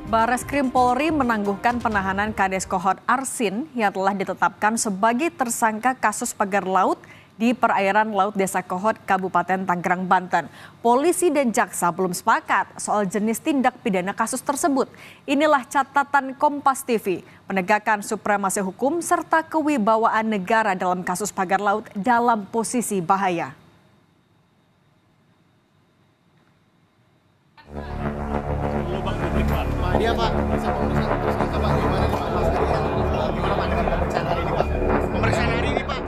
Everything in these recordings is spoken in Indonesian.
Bareskrim Polri menangguhkan penahanan Kades Kohot Arsin yang telah ditetapkan sebagai tersangka kasus pagar laut di perairan Laut Desa Kohot, Kabupaten Tangerang, Banten. Polisi dan jaksa belum sepakat soal jenis tindak pidana kasus tersebut. Inilah catatan Kompas TV, penegakan supremasi hukum serta kewibawaan negara dalam kasus pagar laut dalam posisi bahaya. Dia Pak, bisa pemeriksaan tersangka Pak, gimana nih Pak? Gimana Pak dengan pemeriksaan hari ini Pak? Pemeriksaan hari ini Pak.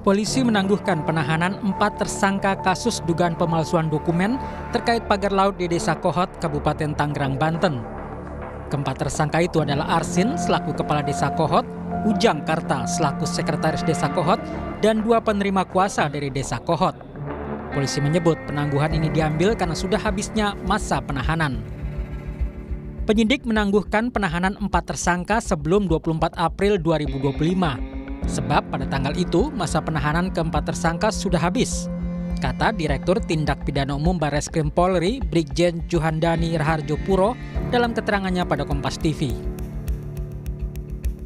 Polisi menangguhkan penahanan 4 tersangka kasus dugaan pemalsuan dokumen terkait pagar laut di Desa Kohot, Kabupaten Tangerang, Banten. Keempat tersangka itu adalah Arsin selaku Kepala Desa Kohot, Ujang Karta selaku Sekretaris Desa Kohot, dan 2 penerima kuasa dari Desa Kohot. Polisi menyebut penangguhan ini diambil karena sudah habisnya masa penahanan. Penyidik menangguhkan penahanan 4 tersangka sebelum 24 April 2025. Sebab pada tanggal itu masa penahanan keempat tersangka sudah habis, kata Direktur Tindak Pidana Umum Bareskrim Polri Brigjen Juhandani Raharjo Puro dalam keterangannya pada Kompas TV.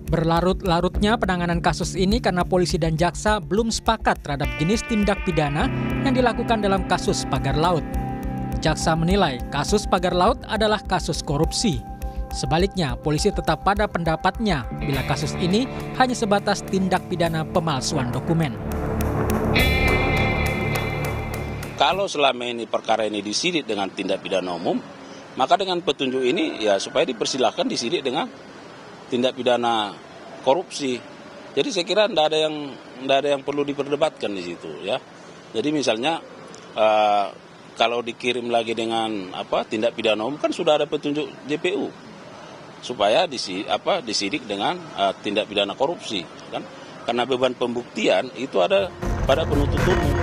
Berlarut-larutnya penanganan kasus ini karena polisi dan jaksa belum sepakat terhadap jenis tindak pidana yang dilakukan dalam kasus pagar laut. Jaksa menilai kasus pagar laut adalah kasus korupsi. Sebaliknya, polisi tetap pada pendapatnya bila kasus ini hanya sebatas tindak pidana pemalsuan dokumen. Kalau selama ini perkara ini disidik dengan tindak pidana umum, maka dengan petunjuk ini ya supaya dipersilahkan disidik dengan tindak pidana korupsi. Jadi saya kira tidak ada yang perlu diperdebatkan di situ ya. Jadi misalnya kalau dikirim lagi dengan tindak pidana umum kan sudah ada petunjuk JPU supaya disidik dengan tindak pidana korupsi kan, karena beban pembuktian itu ada pada penuntut umum.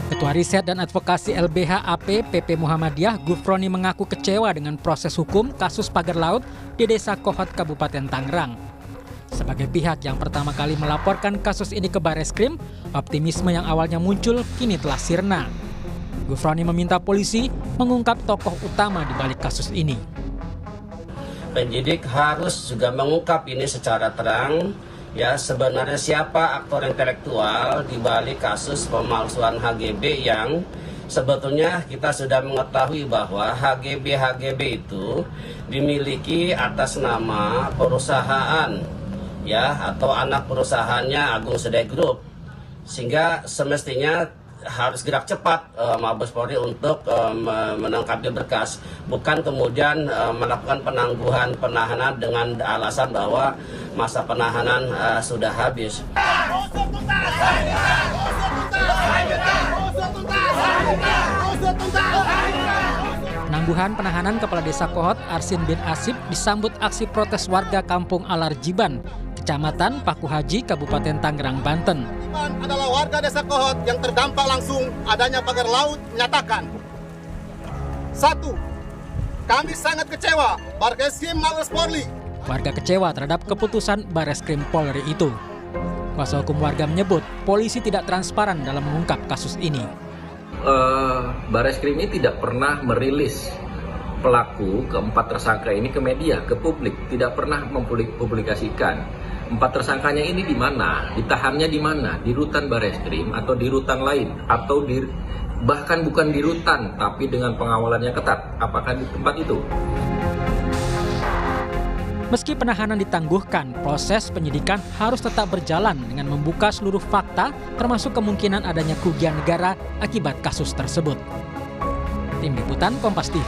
Ketua Riset dan Advokasi LBH AP PP Muhammadiyah Gufroni mengaku kecewa dengan proses hukum kasus pagar laut di Desa Kohot, Kabupaten Tangerang. Sebagai pihak yang pertama kali melaporkan kasus ini ke Bareskrim, optimisme yang awalnya muncul kini telah sirna. Gufroni meminta polisi mengungkap tokoh utama di balik kasus ini. Penyidik harus juga mengungkap ini secara terang, ya sebenarnya siapa aktor intelektual di balik kasus pemalsuan HGB yang sebetulnya kita sudah mengetahui bahwa HGB itu dimiliki atas nama perusahaan ya atau anak perusahaannya Agung Sedai Group, sehingga semestinya harus gerak cepat Mabes Polri untuk menangkap berkas, bukan kemudian melakukan penahanan dengan alasan bahwa masa penahanan sudah habis. Penangguhan penahanan Kepala Desa Kohot Arsin bin Asib disambut aksi protes warga Kampung Alarjiban, Kecamatan Paku Haji, Kabupaten Tangerang, Banten. Adalah warga Desa Kohot yang terdampak langsung adanya pagar laut menyatakan, 1. Kami sangat kecewa Bareskrim Mabes Polri. Warga kecewa terhadap keputusan Bareskrim Polri itu. Kuasa hukum warga menyebut polisi tidak transparan dalam mengungkap kasus ini. Bareskrim ini tidak pernah merilis pelaku keempat tersangka ini ke media, ke publik, tidak pernah mempublikasikan. 4 tersangkanya ini di mana, ditahannya di mana, di rutan Bareskrim atau di rutan lain, atau bahkan bukan di rutan tapi dengan pengawalan yang ketat. Apakah di tempat itu? Meski penahanan ditangguhkan, proses penyidikan harus tetap berjalan dengan membuka seluruh fakta termasuk kemungkinan adanya kerugian negara akibat kasus tersebut. Tim Liputan Kompas TV.